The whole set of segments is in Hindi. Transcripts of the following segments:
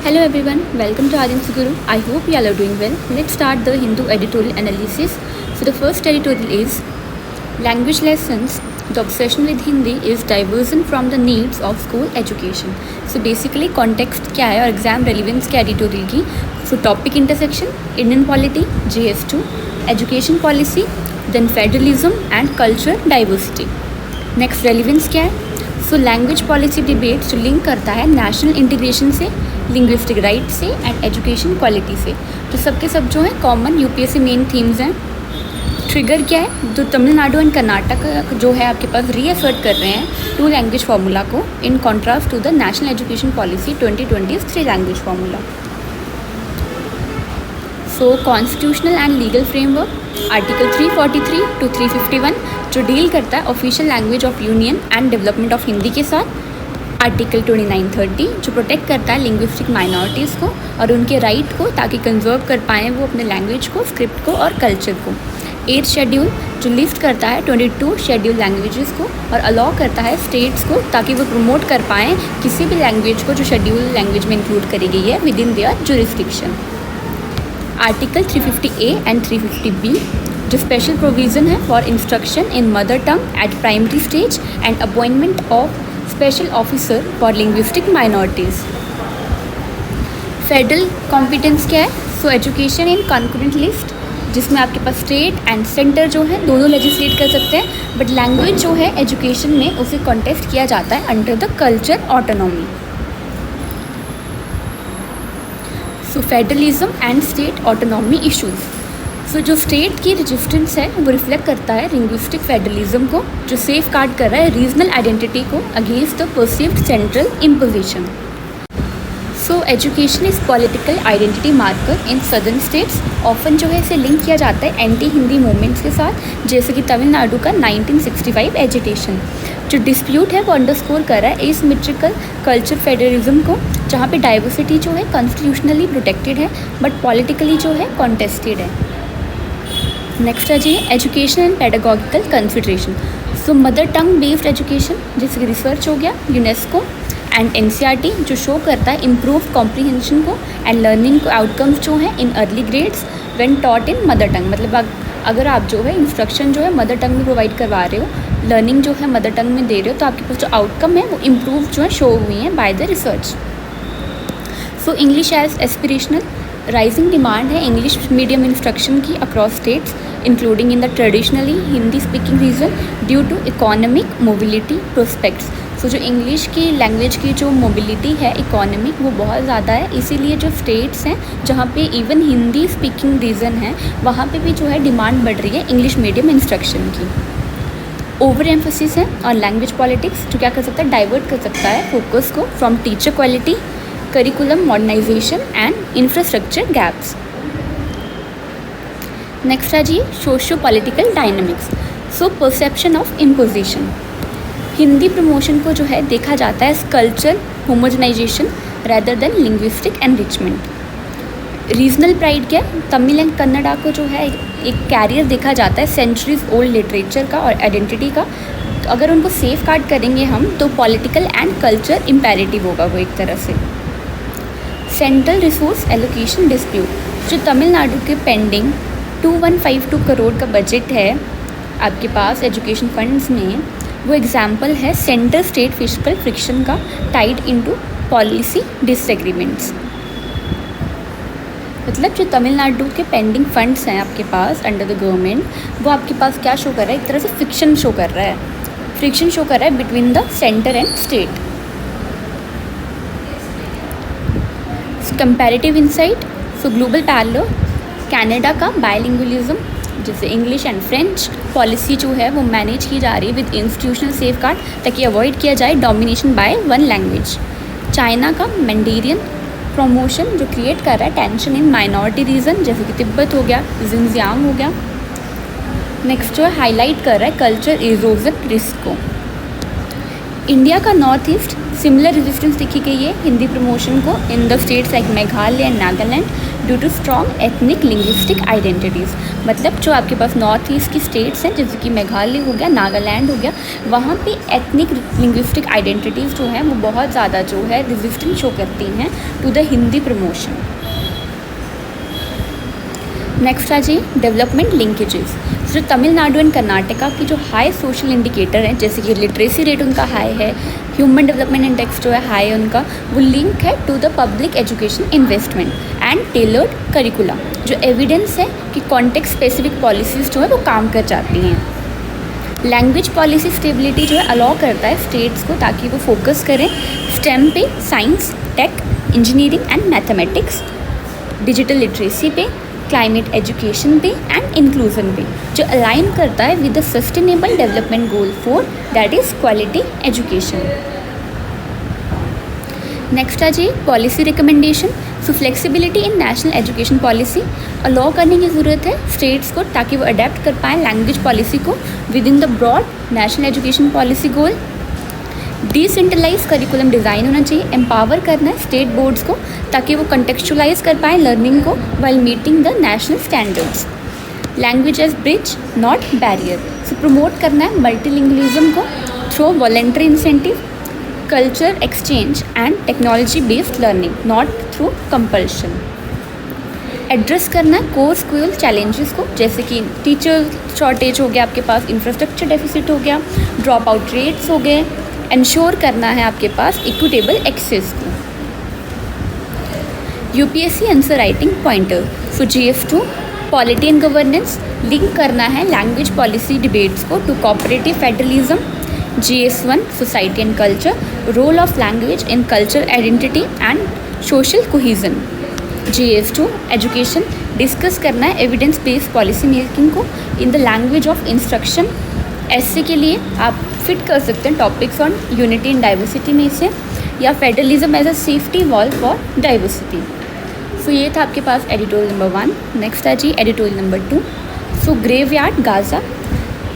Hello everyone, welcome to Aryan's Guru. I hope you all are doing well. Let's start the Hindu editorial analysis. So the first editorial is language lessons. The obsession with Hindi is diversion from the needs of school education. So basically context क्या है और exam relevance क्या editorial की. So topic intersection, Indian polity, JS2, education policy, then federalism and cultural diversity. Next relevance क्या है? सो लैंग्वेज पॉलिसी डिबेट जो लिंक करता है नेशनल इंटीग्रेशन से, लिंग्विस्टिक राइट से एंड एजुकेशन क्वालिटी से, तो सबके सब जो है कॉमन यूपीएससी मेन थीम्स हैं. ट्रिगर क्या है? जो तमिलनाडु एंड कर्नाटक जो है आपके पास रीअसर्ट कर रहे हैं टू लैंग्वेज फार्मूला को in contrast to the national education policy 2020 3 language formula. So constitutional and legal framework article 343 to 351 जो डील करता है official language of union and development of Hindi के साथ. आर्टिकल 2930 जो प्रोटेक्ट करता है लिंग्विस्टिक माइनॉरिटीज़ को और उनके राइट को ताकि कंजर्व कर पाएँ वो अपने लैंग्वेज को, स्क्रिप्ट को और कल्चर को. 8th शेड्यूल जो लिस्ट करता है 22 शेड्यूल लैंग्वेजेस को और अलाउ करता है स्टेट्स को ताकि वो प्रमोट कर पाएँ किसी भी लैंग्वेज को जो शेड्यूल लैंग्वेज में इंक्लूड करी गई है with in their jurisdiction. Article 350A and 350B जो स्पेशल प्रोविज़न है for instruction in mother tongue eight primary stage and appointment of special officer for linguistic minorities. Federal competence क्या है? So education in concurrent list जिसमें आपके पास स्टेट एंड सेंटर जो है दोनों लेजिस्लेट कर सकते हैं, बट लैंग्वेज जो है एजुकेशन में उसे कॉन्टेस्ट किया जाता है under the culture autonomy. So federalism and state autonomy issues. So जो स्टेट की रेजिस्टेंस है वो रिफ्लेक्ट करता है लिंग्विस्टिक फेडरलिज्म को जो सेफ गार्ड कर रहा है रीजनल आइडेंटिटी को against the perceived central imposition. So education is political identity marker in southern states. Often जो है इसे लिंक किया जाता है एंटी हिंदी मूवमेंट्स के साथ, जैसे कि तमिलनाडु का 1965 एजिटेशन. जो डिस्प्यूट है वो अंडरस्कोर कर रहा है एसिमेट्रिकल कल्चर फेडरलिज्म को, जहाँ पे डाइवर्सिटी जो है कॉन्स्टिट्यूशनली प्रोटेक्टेड है बट पॉलिटिकली जो है कॉन्टेस्टेड है. नेक्स्ट है जी education and pedagogical consideration. So mother tongue based education जैसे कि रिसर्च हो गया यूनेस्को एंड एनसीईआरटी जो शो करता है इम्प्रूव कॉम्प्रीहेंशन को एंड लर्निंग आउटकम्स जो है in early grades when taught in mother tongue. मतलब अगर आप जो है इंस्ट्रक्शन जो है मदर टंग में प्रोवाइड करवा रहे हो, लर्निंग जो है मदर टंग में दे रहे हो, तो आपके पास जो आउटकम है वो इम्प्रूव जो है शो हुई हैं by the research. So English as aspirational rising demand है इंग्लिश मीडियम इंस्ट्रक्शन की across states including in the traditionally Hindi speaking region due to economic mobility prospects. So जो इंग्लिश की लैंग्वेज की जो मोबिलिटी है इकोनॉमिक वो बहुत ज़्यादा है, इसीलिए जो स्टेट्स हैं जहाँ पे इवन हिंदी स्पीकिंग रीजन है वहाँ पे भी जो है डिमांड बढ़ रही है इंग्लिश मीडियम इंस्ट्रक्शन की. ओवर एम्फोसिस है और लैंग्वेज पॉलिटिक्स जो क्या कर सकता है डाइवर्ट कर सकता है फोकस को from teacher quality, curriculum modernisation and infrastructure gaps. Next है जी socio political dynamics. So perception of imposition. Hindi promotion को जो है देखा जाता है culture homogenisation rather than linguistic enrichment. Regional pride क्या है? तमिल एंड कन्नड़ा को जो है एक कैरियर देखा जाता है सेंचुरीज ओल्ड लिटरेचर का और आइडेंटिटी का. तो अगर उनको सेफ गार्ड करेंगे हम तो पॉलिटिकल एंड कल्चर इम्पेरेटिव होगा वो एक तरह से. Central resource allocation dispute. जो तमिलनाडु के पेंडिंग 2152 करोड़ का बजट है आपके पास एजुकेशन फंड्स में, वो एग्जाम्पल है सेंटर स्टेट फिस्कल फ्रिक्शन का टाइड इनटू पॉलिसी डिसएग्रीमेंट्स. मतलब जो तमिलनाडु के पेंडिंग फंड्स हैं आपके पास अंडर द गवर्नमेंट वो आपके पास क्या शो कर रहा है? एक तरह से फ्रिक्शन शो कर रहा है, फ्रिक्शन शो कर रहा है between the centre and state. Comparative insight. So global parallel Canada का बायलिंगुअलिज्म जैसे इंग्लिश एंड फ्रेंच पॉलिसी जो है वो मैनेज की जा रही है विद इंस्टीट्यूशनल सेफ गार्ड ताकि अवॉइड किया जाए domination by one language. China का मैंडेरियन प्रमोशन जो क्रिएट कर रहा है टेंशन इन माइनॉरिटी रीजन जैसे कि तिब्बत हो गया, जिनजियांग हो गया. नेक्स्ट जो है हाईलाइट कर रहा है कल्चर इरोजन रिस्क को. इंडिया का नॉर्थ ईस्ट सिमिलर रेजिस्टेंस दिखी गई है हिंदी प्रमोशन को in the states like Meghalaya and Nagaland due to strong ethnic linguistic identities. मतलब जो आपके पास नॉर्थ ईस्ट की स्टेट्स हैं जैसे कि मेघालय हो गया, नागालैंड हो गया, वहाँ पे एथनिक लिंग्विस्टिक आइडेंटिटीज़ जो हैं वो बहुत ज़्यादा जो है रेजिस्टेंस शो करती हैं to the Hindi promotion. Next आ जाइए डेवलपमेंट लिंकेजेस। जो तमिलनाडु एंड कर्नाटका की जो हाई सोशल इंडिकेटर हैं जैसे कि लिटरेसी रेट उनका हाई है, ह्यूमन डेवलपमेंट इंडेक्स जो है हाई है उनका, वो लिंक है to the public education investment and tailored curricula. जो एविडेंस है कि कॉन्टेक्स्ट स्पेसिफिक पॉलिसीज़ जो है वो काम कर जाती हैं। लैंग्वेज पॉलिसी स्टेबिलिटी जो है अलाउ करता है स्टेट्स को ताकि वो फोकस करें स्टेम पे, science, tech, engineering and mathematics, digital literacy पे, क्लाइमेट एजुकेशन पे एंड इंक्लूजन पे, जो अलाइन करता है with the sustainable development goal 4 that is quality education. Next आ जाइए policy recommendation. So flexibility in national education policy allow करने की ज़रूरत है स्टेट्स को ताकि वो अडेप्ट कर पाएँ लैंग्वेज पॉलिसी को within the broad national education policy goal. Decentralise curriculum design होना चाहिए, एम्पावर करना है स्टेट बोर्ड्स को ताकि वो कंटेक्चुअलाइज कर पाएँ लर्निंग को while meeting the national standards. Language as bridge not barrier, so promote करना है मल्टीलिंगुअलिज्म को through voluntary incentive, culture exchange and technology based learning not through compulsion. Address करना है कोर स्कूल चैलेंजेस को जैसे कि टीचर शॉर्टेज हो गया आपके पास, इंफ्रास्ट्रक्चर डेफिसिट हो गया, ड्रॉप आउट रेट्स हो गए, इंश्योर करना है आपके पास इक्विटेबल एक्सेस को। UPSC answer writing pointer. So GS2 polity and governance link करना है लैंग्वेज पॉलिसी डिबेट्स को to cooperative federalism. GS1 society and culture, role of language in culture identity and social cohesion. GS2 education discuss करना है एविडेंस बेस्ड पॉलिसी मेकिंग को in the language of instruction. SC के लिए आप फिट कर सकते हैं topics on unity in diversity में से, या federalism as a safety wall for diversity. So ये था आपके पास एडिटोरियल नंबर 1। नेक्स्ट आ जी editorial number 2। So graveyard Gaza,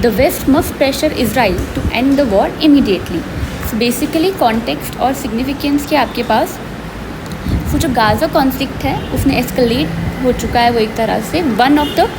the West must pressure Israel to end the war immediately. So basically context और सिग्निफिकेंस के आपके पास सो जो गाजा कॉन्फ्लिक्ट है उसने एस्केलेट हो चुका है वो एक तरह से one of the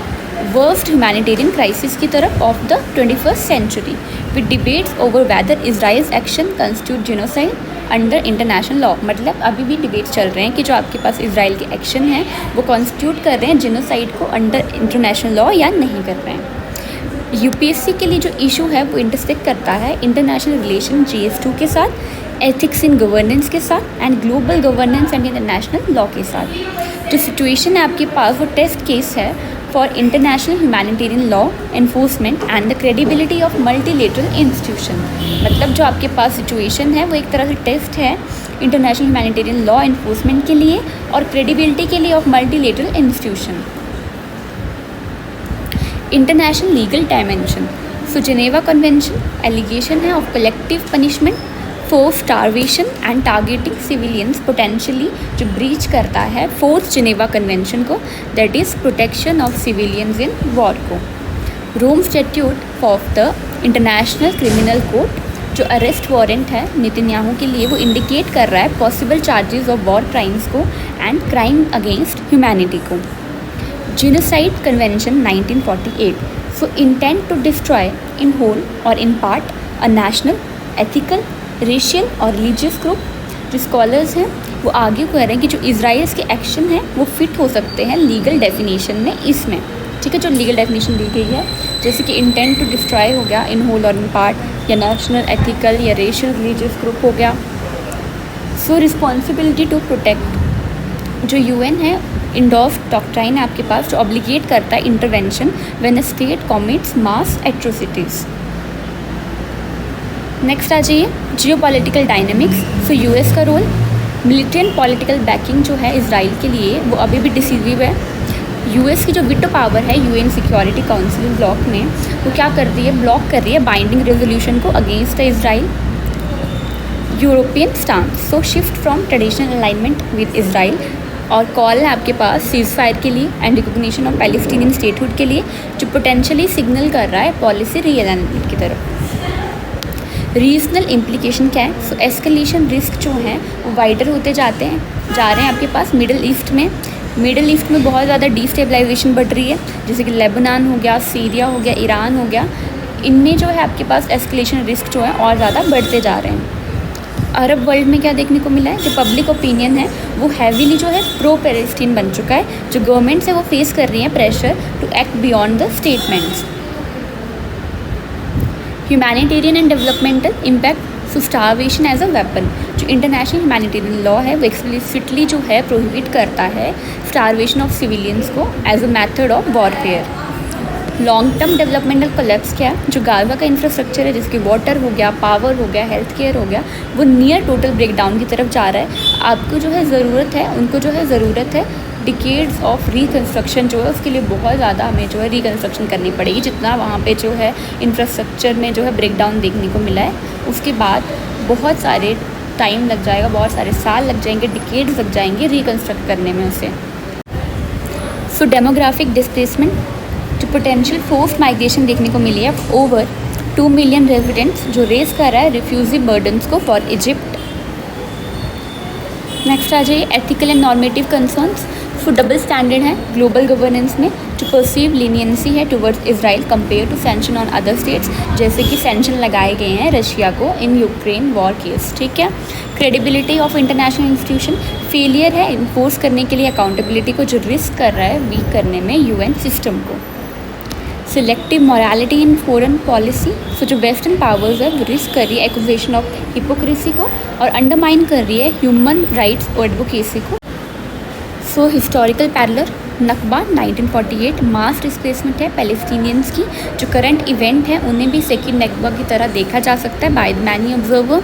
worst humanitarian crisis की तरफ of the 21st century with debates over whether Israel's action constitute genocide under international law. मतलब अभी भी डिबेट्स चल रहे हैं कि जो आपके पास इजराइल के एक्शन हैं वो कॉन्स्टिट्यूट कर रहे हैं जेनोसाइड को अंडर इंटरनेशनल लॉ या नहीं कर रहे हैं। यूपीएससी के लिए जो इशू है वो इंटरसेक्ट करता है इंटरनेशनल रिलेशन GS2 के साथ, एथिक्स इन गवर्नेंस के साथ and global governance and international law के साथ। जो सिचुएशन है आपके पास वो टेस्ट केस है for international humanitarian law enforcement and the credibility of multilateral institution. मतलब जो आपके पास सिचुएशन है वो एक तरह से टेस्ट है इंटरनेशनल ह्यूमैनिटेरियन लॉ एनफोर्समेंट के लिए और क्रेडिबिलिटी के लिए of multilateral institution. International legal dimension. So Geneva convention allegation है of collective punishment, force starvation and targeting civilians potentially जो ब्रीच करता है फोर्थ जेनेवा कन्वेंशन को, that is protection of civilians in war को। Rome statute of the international criminal court जो अरेस्ट वारंट है नेतन्याहू के लिए वो इंडिकेट कर रहा है possible charges of war crimes को एंड क्राइम अगेंस्ट ह्यूमैनिटी को। Genocide convention 1948। So intent to destroy in whole और in part a national, ethical, racial और रिलीजियस ग्रुप। जो स्कॉलर्स हैं वो आगे कह रहे हैं कि जो इजराइल्स के एक्शन हैं वो फिट हो सकते हैं लीगल डेफिनेशन में इसमें, ठीक है। जो लीगल डेफिनेशन दी गई है जैसे कि इंटेंट टू डिस्ट्रॉय हो गया इन होल और इन पार्ट, या नेशनल, एथिकल या रेशियल रिलीजियस ग्रुप हो गया। सो रिस्पॉन्सिबिलिटी टू प्रोटेक्ट जो UN है इंडोर्स डॉक्ट्राइन है आपके पास जो ऑब्लिगेट करता है intervention when a state commits mass atrocities. Next आ जाइए जियोपॉलिटिकल डायनामिक्स। सो US का role, military and political backing जो है इजराइल के लिए वो अभी भी डिसीसिव है। US की जो वीटो पावर है UN सिक्योरिटी काउंसिल ब्लॉक में वो क्या कर रही है, ब्लॉक कर रही है बाइंडिंग रेजोल्यूशन को against Israel. European stance, so shift from traditional alignment with Israel और कॉल है आपके पास सीज फायर के लिए and recognition of Palestinian statehood के लिए जो पोटेंशियली सिग्नल कर रहा है पॉलिसी रीअलाइनमेंट की तरफ। रीजनल इम्प्लीकेशन क्या है? सो एस्केलेशन रिस्क जो हैं वो वाइडर होते जा रहे हैं आपके पास मिडिल ईस्ट में बहुत ज़्यादा डिस्टेबलाइजेशन बढ़ रही है, जैसे कि लेबनान हो गया, सीरिया हो गया, ईरान हो गया। इनमें जो है आपके पास एस्केलेशन रिस्क जो है और ज़्यादा बढ़ते जा रहे हैं। अरब वर्ल्ड में क्या देखने को मिला है? जो पब्लिक ओपिनियन है वो हैवीली जो है प्रो पैलेस्टीन बन चुका है। जो गवर्नमेंट्स है वो फेस कर रही हैं pressure to act beyond the statements. Humanitarian and developmental impact, so starvation as a weapon. जो इंटरनेशनल ह्यूमैनिटेरियन लॉ है वो एक्सप्लिसिटली जो है प्रोहिबिट करता है स्टारवेशन ऑफ सिविलियंस को as a method of warfare. Long term developmental collapse क्या है? जो गाज़ा का इंफ्रास्ट्रक्चर है, जिसकी वाटर हो गया, पावर हो गया, हेल्थ केयर हो गया, वो नियर टोटल ब्रेकडाउन की तरफ जा रहा है। आपको जो है ज़रूरत है, उनको जो है ज़रूरत है डिकेड्स ऑफ रिकन्स्ट्रक्शन जो है उसके लिए बहुत ज़्यादा हमें जो है रिकन्स्ट्रक्शन करनी पड़ेगी। जितना वहाँ पे जो है इंफ्रास्ट्रक्चर में जो है ब्रेकडाउन देखने को मिला है, उसके बाद बहुत सारे टाइम लग जाएगा, बहुत सारे साल लग जाएंगे, डिकेड्स लग जाएंगे रिकन्स्ट्रक्ट करने में उसे। सो डेमोग्राफिक डिस्प्लेसमेंट, जो पोटेंशियल फोर्स्ड माइग्रेशन देखने को मिली है ओवर 2 मिलियन रेजिडेंट्स, जो रेस कर रहा है रिफ्यूजी बर्डन्स को फॉर इजिप्ट। नेक्स्ट आ जाइए ethical and normative concerns. So double standard है ग्लोबल गवर्नेंस में, जो परसीव लीनियंसी है towards Israel compare to sanction on other states, जैसे कि सैंक्शन लगाए गए हैं रशिया को इन यूक्रेन वॉर केस। ठीक है। Credibility of international institution, failure है इन्फोर्स करने के लिए अकाउंटेबिलिटी को, जो रिस्क कर रहा है वीक करने में यूएन सिस्टम को। Selective morality in foreign policy, so जो वेस्टर्न पावर्स है वो रिस्क कर रही है एक्यूजेशन ऑफ हिपोक्रेसी को और अंडरमाइन कर रही है ह्यूमन राइट्स और एडवोकेसी को। सो हिस्टोरिकल पैरेलल, नकबा 1948 मास डिस्प्लेसमेंट है पैलेस्टीनियंस की। जो करंट इवेंट है उन्हें भी सेकेंड नकबा की तरह देखा जा सकता है by many observer.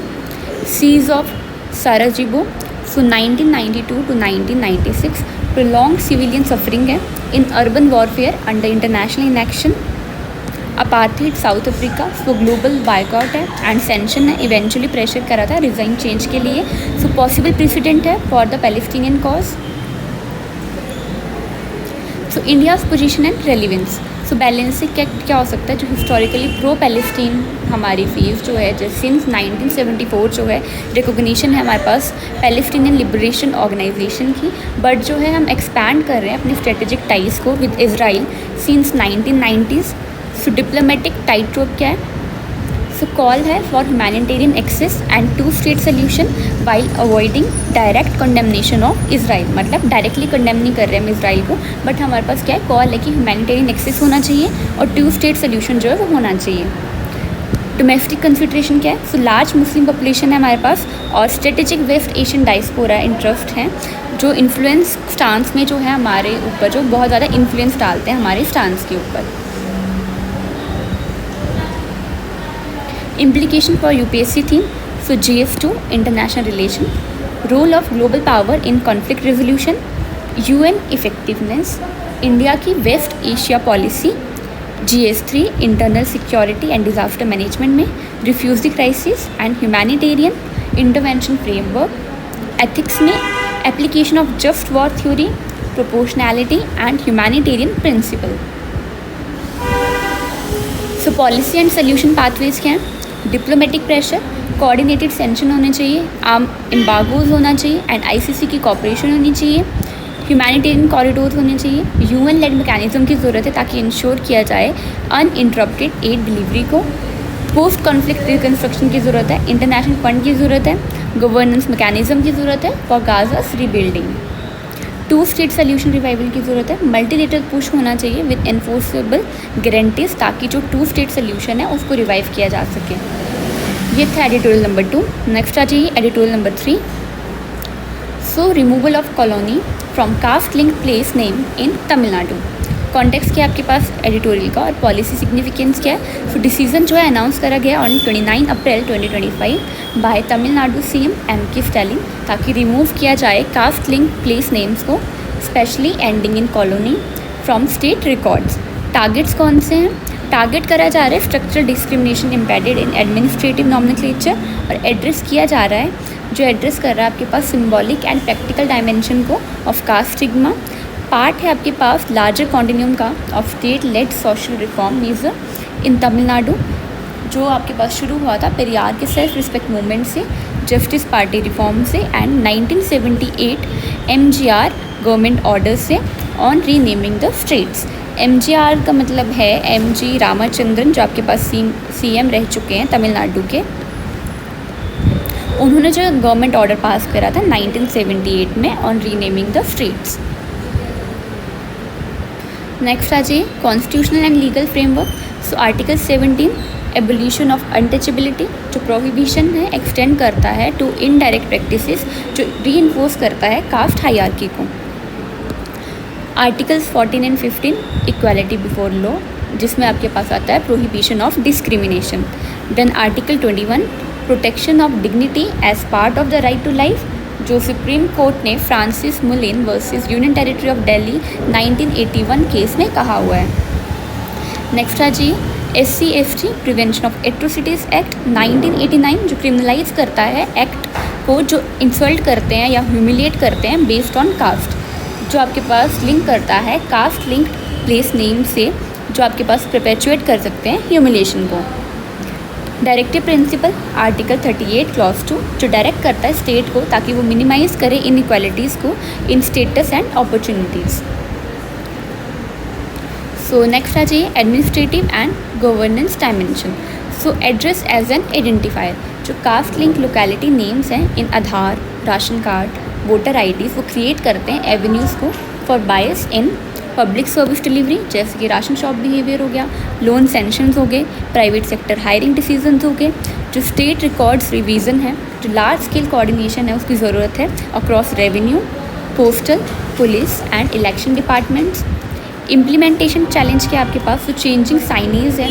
Siege of Sarajevo, so 1992 to 1996 prolonged civilian suffering है in urban warfare under international inaction। Apartheid south Africa, so global boycott है एंड सेंशन है, इवेंचुअली प्रेशर करा था रिजाइन चेंज के लिए। सो पॉसिबल प्रेसिडेंट है for the Palestinian cause. So India's position and relevance, so balancing क्या हो सकता है? जो हिस्टोरिकली प्रो पैलेस्टीन हमारी फीस जो है, जो सिंस 1974 जो है रिकॉग्निशन है हमारे पास पैलेस्टीनियन लिबरेशन ऑर्गेनाइजेशन की, बट जो है हम एक्सपैंड कर रहे हैं अपनी स्ट्रेटेजिक टाइज को with Israel since 1990s। So diplomatic tightrope क्या है? सो कॉल है for humanitarian access and two state solution while avoiding direct condemnation of Israel. मतलब डायरेक्टली कंडेम नहीं कर रहे हम इसराइल को, बट हमारे पास क्या है कॉल है कि ह्यूमैनिटेरियन एक्सेस होना चाहिए और टू स्टेट सोल्यूशन जो है वो होना चाहिए। डोमेस्टिक कंसिड्रेशन क्या है? सो लार्ज मुस्लिम पॉपुलेशन है हमारे पास और strategic West Asian diaspora interest हैं, जो इन्फ्लुएंस स्टांस में जो है हमारे ऊपर जो बहुत ज़्यादा इन्फ्लुएंस डालते हैं हमारे स्टांस के ऊपर। Implication for UPSC theme, so GS2 international relation, role of global power in conflict resolution, UN effectiveness, India की west Asia policy, GS3 internal security and disaster management में, refugee crisis and humanitarian intervention framework, ethics में application of just war theory, proportionality and humanitarian principle. So policy and solution pathways क्या हैं? डिप्लोमेटिक प्रेशर, कोऑर्डिनेटेड सेंक्शन होने चाहिए, आर्म एम्बार्गोज होना चाहिए एंड ICC की कॉपरेशन होनी चाहिए, ह्यूमैनिटेरियन कॉरिडोर होने चाहिए, UN लेड मैकेनिज्म की ज़रूरत है ताकि इंश्योर किया जाए अनइंटरप्टेड एड डिलीवरी को, पोस्ट कॉन्फ्लिक्ट रिकन्स्ट्रक्शन की ज़रूरत है, इंटरनेशनल फंड की ज़रूरत है, गवर्नेंस मैकेनिज्म की ज़रूरत है for Gaza's rebuilding, two state solution revival की ज़रूरत है, मल्टीलेटरल पुश होना चाहिए विद एनफोर्सेबल गारंटीज ताकि जो टू स्टेट सोल्यूशन है उसको रिवाइव किया जा सके। ये था एडिटोरियल नंबर 2। नेक्स्ट आ जाइए editorial number 3। So removal of colony from cast link place name in Tamil Nadu. Context क्या है आपके पास एडिटोरियल का और पॉलिसी सिग्निफिकेंस क्या है? सो डिसीजन जो है अनाउंस करा गया on 29 April 2025 by Tamil Nadu CM M.K. Stalin ताकि रिमूव किया जाए कास्ट लिंक प्लेस नेम्स को, specially ending in colony from state records. Targets कौन से हैं? टारगेट करा जा रहा है structural discrimination embedded in administrative nomenclature और एड्रेस किया जा रहा है जो एड्रेस कर रहा है आपके पास सिम्बॉलिक एंड प्रैक्टिकल डायमेंशन को ऑफ कास्ट स्टिग्मा। पार्ट है आपके पास लार्जर कॉन्टिन्यूम का of state led social reform measure in Tamil Nadu जो आपके पास शुरू हुआ था पेरियार के सेल्फ रिस्पेक्ट मूवमेंट से, जस्टिस पार्टी रिफॉर्म से एंड 1978 एमजीआर गवर्नमेंट ऑर्डर से on renaming the states. MGR का मतलब है एमजी रामाचंद्रन, जो आपके पास सीएम रह चुके हैं तमिलनाडु के। उन्होंने जो गवर्नमेंट ऑर्डर पास करा था 1978 में on renaming the states. Next आ जाइए constitutional and legal framework. So article 17 abolition of untouchability, जो प्रोहिबिशन है एक्सटेंड करता है टू इनडायरेक्ट प्रैक्टिसेस, जो रीइंफोर्स करता है कास्ट हायरार्की को। Articles 14 and 15 equality before law, जिसमें आपके पास आता है prohibition of discrimination. Then article 21 protection of dignity as part of the right to life, जो सुप्रीम कोर्ट ने Francis मुलिन versus union territory of Delhi 1981 case में कहा हुआ है। नेक्स्ट आ जी SC/ST prevention of atrocities act 1989, जो क्रिमिनलाइज करता है एक्ट को जो इंसल्ट करते हैं या ह्यूमिलिएट करते हैं बेस्ड ऑन कास्ट, जो आपके पास लिंक करता है कास्ट लिंक्ड प्लेस नेम से, जो आपके पास परपेचुएट कर सकते हैं ह्यूमिलिएशन को। डायरेक्टिव प्रिंसिपल आर्टिकल 38 क्लॉज 2, जो डायरेक्ट करता है स्टेट को ताकि वो मिनिमाइज करे इनइक्वालिटीज़ को in status and opportunities. So next आ जाइए administrative and governance dimension. So address as an identifier, जो कास्ट लिंक लोकेलिटी नेम्स हैं in Aadhaar, ration card, voter IDs, वो क्रिएट करते हैं एवेन्यूज़ को for bias in public service delivery, जैसे कि राशन शॉप बिहेवियर हो गया, लोन सेंक्शंस हो गए, प्राइवेट सेक्टर हायरिंग डिसीजंस हो गए। जो स्टेट रिकॉर्ड्स रिवीजन है, जो लार्ज स्केल कोऑर्डिनेशन है उसकी ज़रूरत है across revenue, postal, police and election departments. Implementation challenge के आपके पास तो चेंजिंग साइनीज़ है,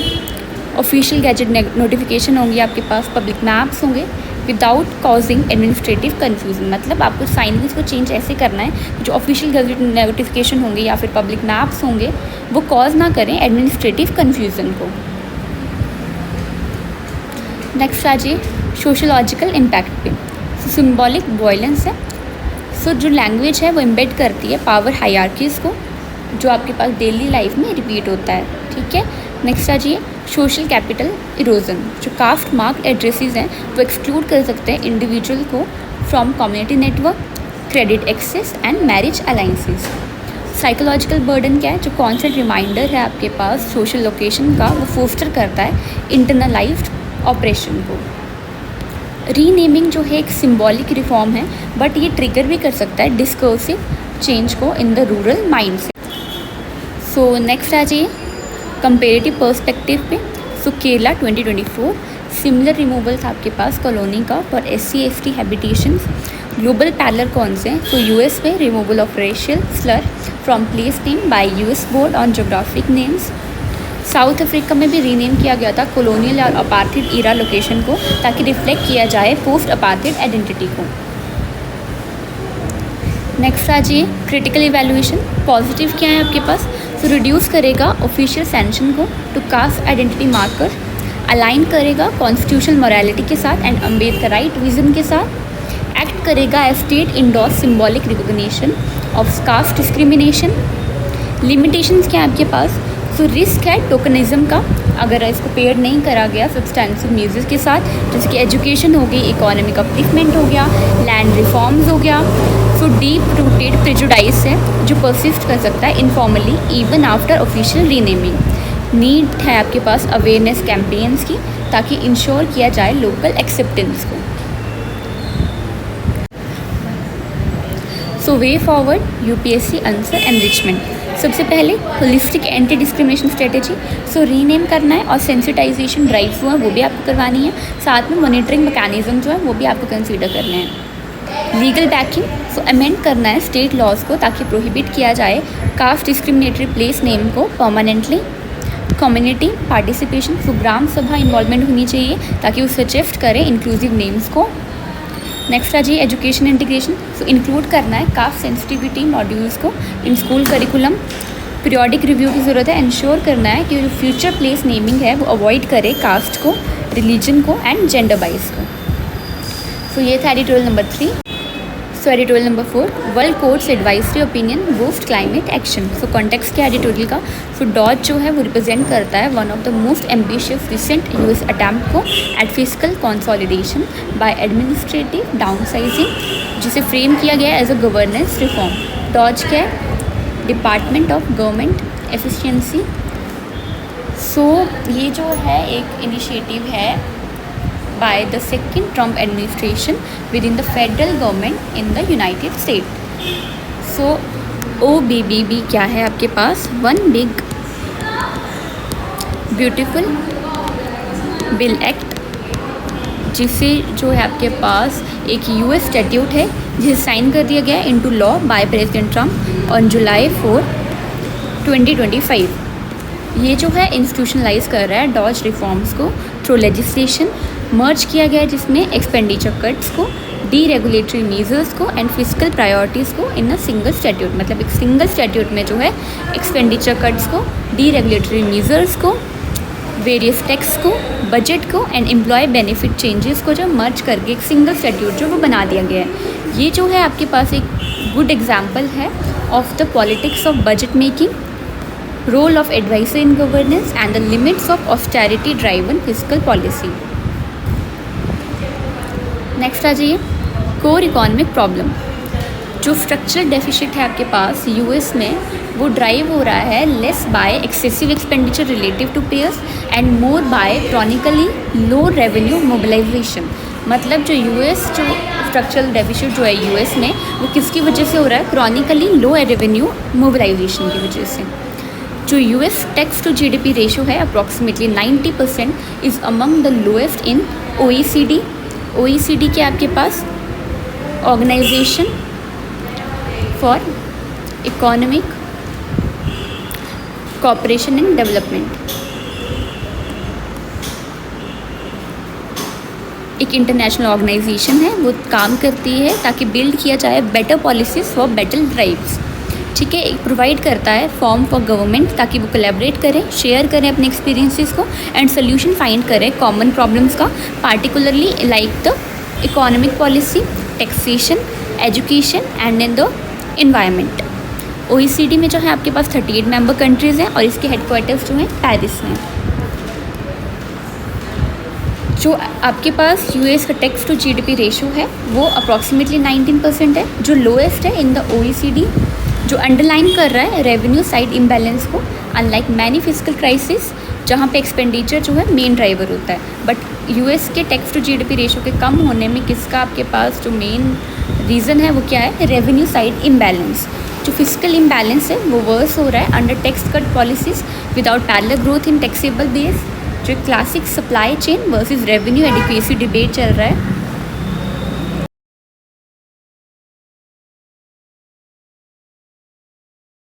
ऑफिशियल गैजेट नोटिफिकेशन होंगे आपके पास, पब्लिक मैप्स होंगे विदाउट कॉजिंग एडमिनिस्ट्रेटिव कन्फ्यूजन। मतलब आपको साइनिंग्स को चेंज ऐसे करना है जो ऑफिशियल गैजेट नोटिफिकेशन होंगे या फिर पब्लिक मैप्स होंगे वो कॉज ना करें एडमिनिस्ट्रेटिव कन्फ्यूज़न को। नेक्स्ट आ जाइए सोशोलॉजिकल इम्पैक्ट पे। सिम्बॉलिक वॉयलेंस है, सो जो लैंग्वेज है वो इम्बेड करती है पावर हायरार्कीज़ को, जो आपके पास डेली लाइफ में रिपीट होता है। ठीक है, नेक्स्ट आ जाइए सोशल कैपिटल इरोजन, जो कास्ट मार्क्ड एड्रेसेस हैं वो एक्सक्लूड कर सकते हैं इंडिविजुअल को from community network, credit access and marriage alliances. Psychological burden क्या है, जो कॉन्स्टेंट रिमाइंडर है आपके पास सोशल लोकेशन का, वो फोस्टर करता है इंटरनलाइज्ड ऑपरेशन को। रीनेमिंग जो है एक सिंबॉलिक रिफॉर्म है, बट ये ट्रिगर भी कर सकता है डिस्कर्सिव चेंज को इन द रूरल माइंड से। सो नेक्स्ट आ जाइए कंपेरेटिव पर्सपेक्टिव पे। सो केरला 2024 सिमिलर रिमूवल्स आपके पास कॉलोनी का for SC/ST habitations. Global parallel कौन से हैं? सो US में removal of racial Slur from place name by US board on geographic names. South Africa में भी रीनेम किया गया था कॉलोनियल और अपार्थिड ईरा लोकेशन को, ताकि रिफ्लेक्ट किया जाए पोस्ट अपार्थिड आइडेंटिटी को। नेक्स्ट आ जाइए क्रिटिकल इवैल्यूएशन। पॉजिटिव क्या है आपके पास? सो रिड्यूस करेगा ऑफिशियल सैंक्शन को to caste identity marker, align करेगा कॉन्स्टिट्यूशनल मोरालिटी के साथ एंड अम्बेडकराइट विजन के साथ, एक्ट करेगा as state endorse symbolic recognition of caste discrimination. Limitations क्या है आपके पास? सो रिस्क है टोकनिज्म का, अगर इसको पेड नहीं करा गया सब्सटेंसिव म्यूजिक के साथ, जैसे कि एजुकेशन हो गई, इकोनॉमिक अपलिफ्टमेंट हो गया, लैंड रिफॉर्म्स हो गया। सो डीप रूटेड प्रेजुडाइस है जो परसिस्ट कर सकता है informally even after official renaming. Need है आपके पास अवेयरनेस कैंपेन्स की, ताकि इंश्योर किया जाए लोकल एक्सेप्टेंस को। So way forward UPSC answer enrichment. सबसे पहले holistic anti discrimination strategy, so rename करना है और सेंसिटाइजेशन ड्राइव जो है वो भी आपको करवानी है, साथ में मॉनिटरिंग मैकेनिज्म जो है वो भी आपको कंसीडर करने हैं। लीगल बैकिंग, सो अमेंड करना है स्टेट लॉज को ताकि प्रोहिबिट किया जाए कास्ट डिस्क्रिमिनेटरी प्लेस नेम को परमानेंटली। कम्युनिटी पार्टिसिपेशन, सो ग्राम सभा इन्वॉल्वमेंट होनी चाहिए ताकि वो सजेस्ट करें इंक्लूसिव नेम्स को। नेक्स्ट आ जाइए एजुकेशन इंटीग्रेशन, सो इंक्लूड करना है कास्ट सेंसिटिविटी मॉड्यूल्स को in school curriculum. Periodic review की ज़रूरत है, इंश्योर करना है कि जो फ्यूचर प्लेस नेमिंग है वो अवॉइड करे कास्ट को, रिलीजन को एंड जेंडर बाइस को। सो ये था editorial number 3। So editorial number 4, world court's advisory opinion boost climate action. So context क्या एडिटोरियल का, सो डॉज जो है वो रिप्रेजेंट करता है one of the most ambitious recent US attempt को at fiscal consolidation by administrative downsizing, जिसे फ्रेम किया गया as a governance reform. DOGE क्या है, department of government efficiency. So ये जो है एक इनिशिएटिव है by the second Trump administration within the federal government in the United States. So OBBB क्या है आपके पास, one big beautiful bill act, जिसे जो है आपके पास एक यूएस स्टैट्यूट है जिसे साइन कर दिया गया into law by president Trump on July 4, 2025। ये जो है इंस्टीट्यूशनलाइज कर रहा है डॉज रिफॉर्म्स को थ्रू लेजिस्लेशन, मर्ज किया गया है जिसमें एक्सपेंडिचर कट्स को, डी रेगुलेटरी मेजर्स को एंड फिजिकल प्रायोरिटीज़ को इन अ सिंगल स्टैट्यूट। मतलब एक सिंगल स्टैट्यूट में जो है एक्सपेंडिचर कट्स को, डी रेगुलेटरी मेजर्स को, वेरियस टैक्स को, बजट को एंड एम्प्लॉय बेनिफिट चेंजेस को जो मर्ज करके एक सिंगल स्टैट्यूट जो वो बना दिया गया है। ये जो है आपके पास एक गुड एग्जाम्पल है of the politics of budget making, role of adviser in governance and the limits of austerity driven fiscal policy. Next आ जाइए, कोर इकोनॉमिक प्रॉब्लम। जो स्ट्रक्चरल डेफिसिट है आपके पास यूएस में, वो ड्राइव हो रहा है less by excessive expenditure relative to payers and more by chronically low revenue mobilisation. मतलब जो यूएस जो स्ट्रक्चरल डेफिसिट जो है यूएस में, वो किसकी वजह से हो रहा है, क्रॉनिकली लो रेवेन्यू मोबिलाइजेशन की वजह से। जो US tax to GDP ratio है approximately 90% is among the lowest in OECD. OECD के आपके पास organization for economic cooperation and development, एक इंटरनेशनल ऑर्गेनाइजेशन है, वो काम करती है ताकि बिल्ड किया जाए better policies for better tribes. ठीक है, एक प्रोवाइड करता है फॉर्म फॉर गवर्नमेंट ताकि वो कोलैबोरेट करें, शेयर करें अपने एक्सपीरियंसेस को एंड सोल्यूशन फाइंड करें कॉमन प्रॉब्लम्स का, particularly like the economic policy, taxation, education and in the environment. OECD में जो है आपके पास 38 मेंबर कंट्रीज़ हैं और इसके हेडक्वार्टर्स जो हैं पेरिस में। जो आपके पास यूएस का टैक्स टू जीडीपी रेशो है वो अप्रॉक्सीमेटली 19% है, जो लोएस्ट है इन द ओईसीडी, जो अंडरलाइन कर रहा है रेवेन्यू साइड इम्बैलेंस को, अनलाइक मैनी फिजिकल क्राइसिस जहाँ पे एक्सपेंडिचर जो है मेन ड्राइवर होता है। बट यूएस के टैक्स टू जीडीपी रेशो के कम होने में किसका आपके पास जो मेन रीज़न है वो क्या है, रेवेन्यू साइड इम्बैलेंस। जो फिजिकल इम्बैलेंस है वो वर्स हो रहा है under tax cut policies without parallel growth in taxable base. जो classic supply chain versus revenue adequacy debate चल रहा है